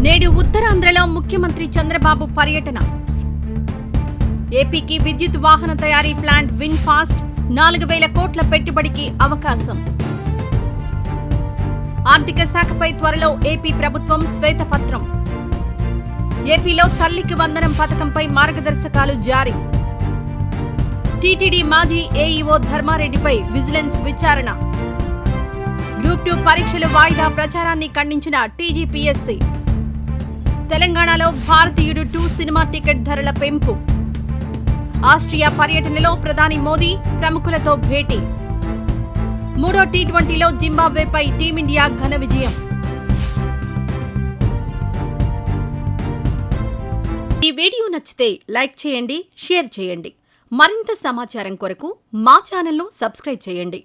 నేడు ఉత్తరాంధ్రలో ముఖ్యమంత్రి చంద్రబాబు పర్యటన. ఏపీకి విద్యుత్ వాహన తయారీ ప్లాంట్ విన్ఫాస్ట్ 4,000 కోట్ల పెట్టుబడికి అవకాశం. ఆర్థిక శాఖపై త్వరలో ఏపీ ప్రభుత్వం శ్వేతపత్రం. ఏపీలో తల్లికి వందనం పథకంపై మార్గదర్శకాలు జారీ. టీటీడీ మాజీ ఏఈఓ ధర్మారెడ్డిపై విజిలెన్స్ విచారణ. గ్రూప్ 2 పరీక్షలు వాయిదా ప్రచారాన్ని ఖండించిన టీజీపీఎస్సీ. తెలంగాణలో భారతీయుడు 2 సినిమా టికెట్ ధరల పెంపు. ఆస్ట్రియా పర్యటనలో ప్రధాని మోదీ ప్రముఖులతో భేటీ. 3వ టీ20లో జింబాబ్వేపై టీమిండియా ఘన విజయం. ఈ వీడియో నచ్చితే లైక్ చేయండి, షేర్ చేయండి. మరింత సమాచారం కొరకు మా ఛానల్ను సబ్స్క్రైబ్ చేయండి.